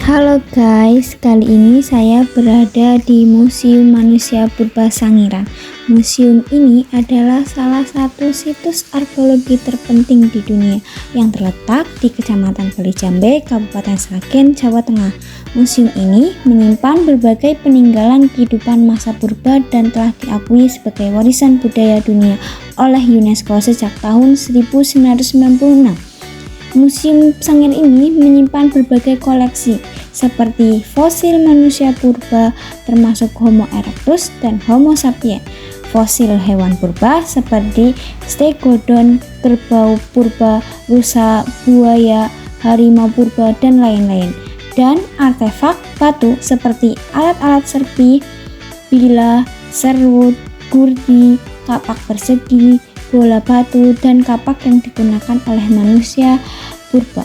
Halo guys, kali ini saya berada di Museum Manusia Purba Sangiran. Museum ini adalah salah satu situs arkeologi terpenting di dunia yang terletak di Kecamatan Kalijambe, Kabupaten Sragen, Jawa Tengah. Museum ini menyimpan berbagai peninggalan kehidupan masa purba dan telah diakui sebagai warisan budaya dunia oleh UNESCO sejak tahun 1996. Museum Sangiran ini menyimpan berbagai koleksi seperti fosil manusia purba termasuk Homo erectus dan Homo sapiens, fosil hewan purba seperti stegodon, kerbau purba, rusa, buaya, harimau purba, dan lain-lain, dan artefak batu seperti alat-alat serpi, bilah, serut, gurdi, kapak persegi, bola batu, dan kapak yang digunakan oleh manusia purba.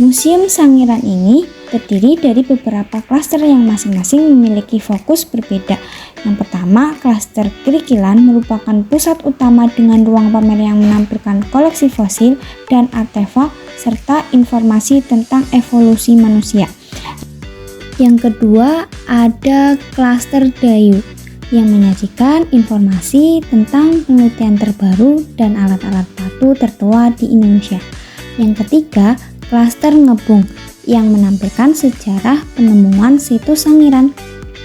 Museum Sangiran ini terdiri dari beberapa klaster yang masing-masing memiliki fokus berbeda. Yang pertama, klaster Kerikilan merupakan pusat utama dengan ruang pamer yang menampilkan koleksi fosil dan artefak serta informasi tentang evolusi manusia. Yang kedua, ada klaster Dayu yang menyajikan informasi tentang penelitian terbaru dan alat-alat batu tertua di Indonesia. Yang ketiga, klaster Ngebung yang menampilkan sejarah penemuan situs Sangiran.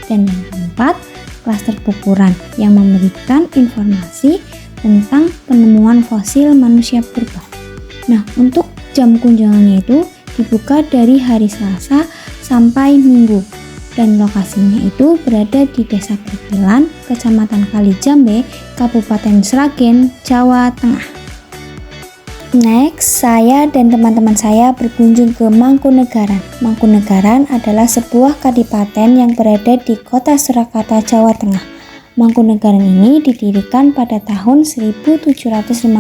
Dan yang keempat, klaster Pupuran yang memberikan informasi tentang penemuan fosil manusia purba. Nah, untuk jam kunjungannya itu dibuka dari hari Selasa sampai Minggu. Dan lokasinya itu berada di Desa Kerikilan, Kecamatan Kalijambe, Kabupaten Sragen, Jawa Tengah. Next, saya dan teman-teman saya berkunjung ke Mangkunegaran. Mangkunegaran adalah sebuah kadipaten yang berada di Kota Surakarta, Jawa Tengah. Mangkunegaran ini didirikan pada tahun 1757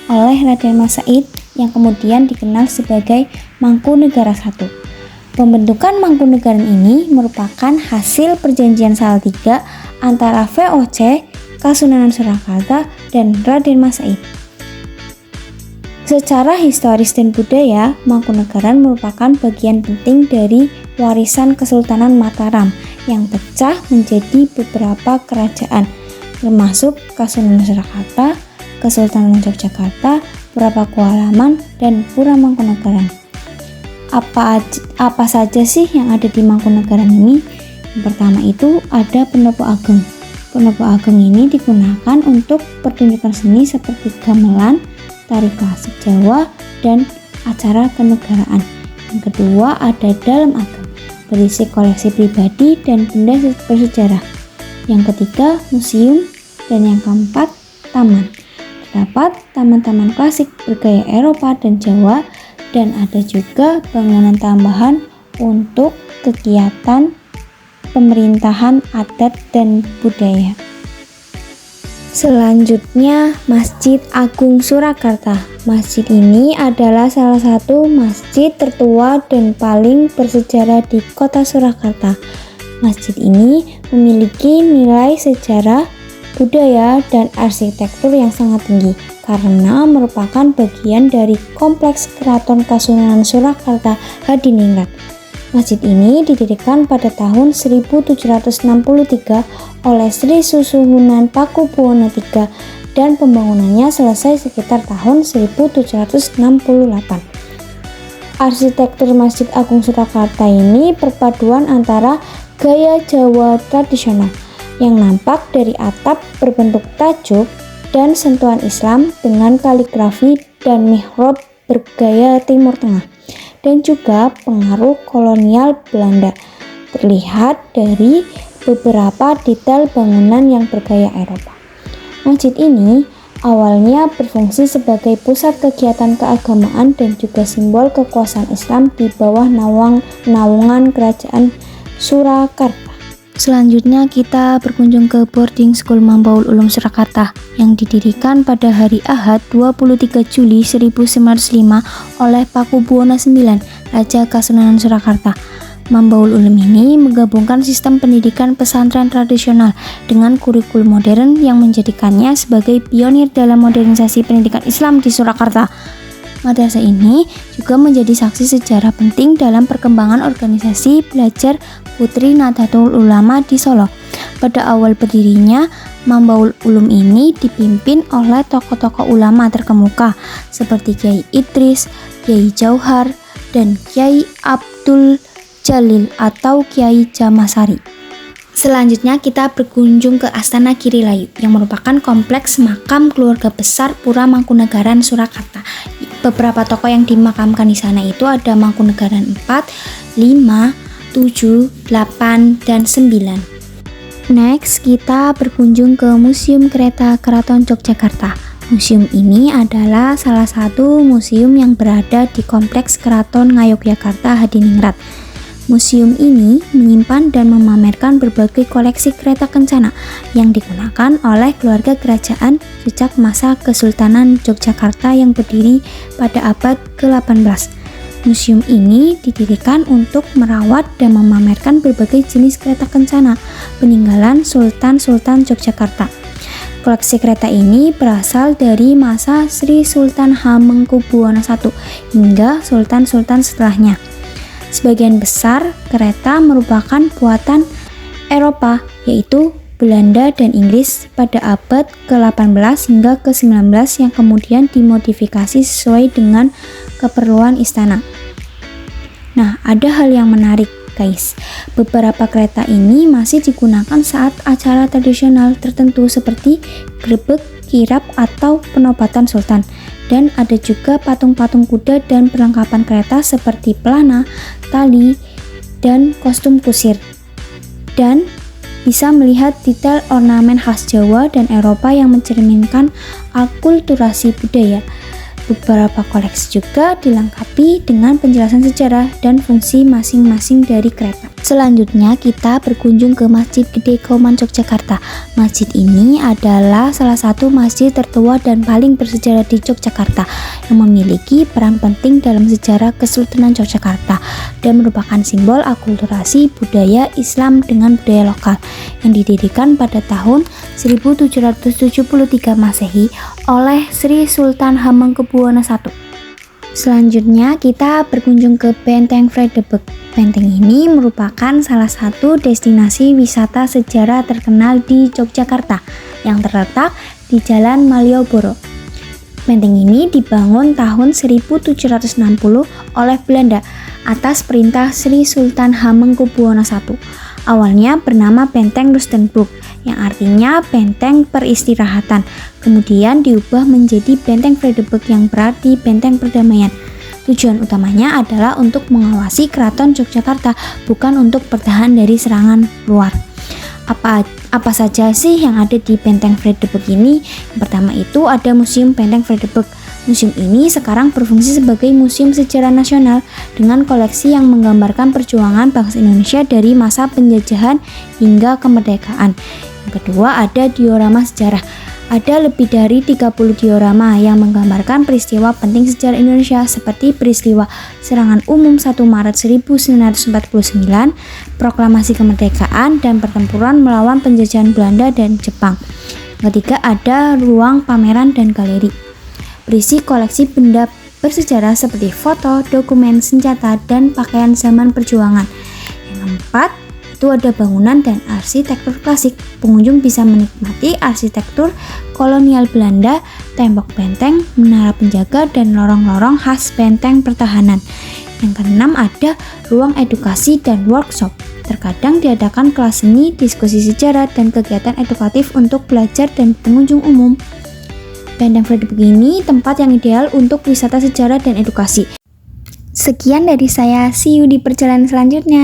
oleh Raden Mas Said yang kemudian dikenal sebagai Mangkunegara I. Pembentukan Mangkunegaran ini merupakan hasil perjanjian Salatiga antara VOC, Kasunanan Surakarta, dan Raden Mas Said. Secara historis dan budaya, Mangkunegaran merupakan bagian penting dari warisan Kesultanan Mataram yang pecah menjadi beberapa kerajaan, termasuk Kasunanan Surakarta, Kesultanan Yogyakarta, Pura Pakualaman, dan Pura Mangkunegaran. Apa saja sih yang ada di Mangkunegaran ini? Yang pertama itu ada Pendopo Ageng. Pendopo Ageng ini digunakan untuk pertunjukan seni seperti gamelan, tari klasik Jawa, dan acara kenegaraan. Yang kedua ada Dalem Ageng, berisi koleksi pribadi dan benda bersejarah. Yang ketiga museum, dan yang keempat taman. Terdapat taman-taman klasik bergaya Eropa dan Jawa, dan ada juga bangunan tambahan untuk kegiatan pemerintahan adat dan budaya. Selanjutnya, Masjid Agung Surakarta. Masjid ini adalah salah satu masjid tertua dan paling bersejarah di Kota Surakarta. Masjid ini memiliki nilai sejarah, budaya, dan arsitektur yang sangat tinggi karena merupakan bagian dari kompleks Keraton Kasunanan Surakarta Hadiningrat. Masjid ini didirikan pada tahun 1763 oleh Sri Susuhunan Pakubuwono III dan pembangunannya selesai sekitar tahun 1768. Arsitektur Masjid Agung Surakarta ini perpaduan antara gaya Jawa tradisional yang nampak dari atap berbentuk tajuk dan sentuhan Islam dengan kaligrafi dan mihrab bergaya Timur Tengah, dan juga pengaruh kolonial Belanda terlihat dari beberapa detail bangunan yang bergaya Eropa. Masjid ini awalnya berfungsi sebagai pusat kegiatan keagamaan dan juga simbol kekuasaan Islam di bawah naungan Kerajaan Surakarta. Selanjutnya kita berkunjung ke boarding school Mambaul Ulum Surakarta yang didirikan pada hari Ahad 23 Juli 1905 oleh Pakubuwono IX, Raja Kasunanan Surakarta. Mambaul Ulum ini menggabungkan sistem pendidikan pesantren tradisional dengan kurikulum modern yang menjadikannya sebagai pionir dalam modernisasi pendidikan Islam di Surakarta. Madrasah ini juga menjadi saksi sejarah penting dalam perkembangan organisasi belajar Putri Nahdlatul Ulama di Solo. Pada awal berdirinya, Mambaul Ulum ini dipimpin oleh tokoh-tokoh ulama terkemuka seperti Kiai Idris, Kiai Jauhar, dan Kiai Abdul Jalil atau Kiai Jamasari. Selanjutnya kita berkunjung ke Astana Girilayu yang merupakan kompleks makam keluarga besar Pura Mangkunegaran Surakarta. Beberapa tokoh yang dimakamkan di sana itu ada Mangkunegaran 4, 5, 7, 8, dan 9. Next, kita berkunjung ke Museum Kereta Keraton Yogyakarta. Museum ini adalah salah satu museum yang berada di Kompleks Keraton Ngayogyakarta Hadiningrat. Museum ini menyimpan dan memamerkan berbagai koleksi kereta kencana yang digunakan oleh keluarga kerajaan sejak masa Kesultanan Yogyakarta yang berdiri pada abad ke-18. Museum ini didirikan untuk merawat dan memamerkan berbagai jenis kereta kencana peninggalan Sultan-Sultan Yogyakarta. Koleksi kereta ini berasal dari masa Sri Sultan Hamengkubuwono I hingga sultan-sultan setelahnya. Sebagian besar kereta merupakan buatan Eropa, yaitu Belanda dan Inggris pada abad ke-18 hingga ke-19 yang kemudian dimodifikasi sesuai dengan keperluan istana. Nah, ada hal yang menarik, guys. Beberapa kereta ini masih digunakan saat acara tradisional tertentu seperti grebek, kirap, atau penobatan sultan. Dan ada juga patung-patung kuda dan perlengkapan kereta seperti pelana, tali, dan kostum kusir. Dan bisa melihat detail ornamen khas Jawa dan Eropa yang mencerminkan akulturasi budaya. Beberapa koleksi juga dilengkapi dengan penjelasan sejarah dan fungsi masing-masing dari kereta. Selanjutnya kita berkunjung ke Masjid Gede Kauman Yogyakarta. Masjid ini adalah salah satu masjid tertua dan paling bersejarah di Yogyakarta yang memiliki peran penting dalam sejarah Kesultanan Yogyakarta dan merupakan simbol akulturasi budaya Islam dengan budaya lokal yang didirikan pada tahun 1773 Masehi oleh Sri Sultan Hamengkubuwono I. Selanjutnya kita berkunjung ke Benteng Vredenburg. Benteng ini merupakan salah satu destinasi wisata sejarah terkenal di Yogyakarta yang terletak di Jalan Malioboro. Benteng ini dibangun tahun 1760 oleh Belanda atas perintah Sri Sultan Hamengkubuwono I. Awalnya bernama Benteng Rustenburg yang artinya benteng peristirahatan, kemudian diubah menjadi Benteng Vredenburg yang berarti benteng perdamaian. Tujuan utamanya adalah untuk mengawasi Keraton Yogyakarta, bukan untuk bertahan dari serangan luar. Apa saja sih yang ada di Benteng Vredenburg ini? Yang pertama itu ada Museum Benteng Vredenburg. Museum ini sekarang berfungsi sebagai museum sejarah nasional dengan koleksi yang menggambarkan perjuangan bangsa Indonesia dari masa penjajahan hingga kemerdekaan. Yang kedua ada diorama sejarah. Ada lebih dari 30 diorama yang menggambarkan peristiwa penting sejarah Indonesia seperti peristiwa serangan umum 1 Maret 1949, proklamasi kemerdekaan, dan pertempuran melawan penjajahan Belanda dan Jepang. Ketiga ada ruang pameran dan galeri, berisi koleksi benda bersejarah seperti foto, dokumen, senjata, dan pakaian zaman perjuangan. Yang keempat itu ada bangunan dan arsitektur klasik. Pengunjung bisa menikmati arsitektur kolonial Belanda, tembok benteng, menara penjaga, dan lorong-lorong khas benteng pertahanan. Yang keenam ada ruang edukasi dan workshop. Terkadang diadakan kelas seni, diskusi sejarah, dan kegiatan edukatif untuk pelajar dan pengunjung umum. Benteng Vredenburg ini tempat yang ideal untuk wisata sejarah dan edukasi. Sekian dari saya, see you di perjalanan selanjutnya.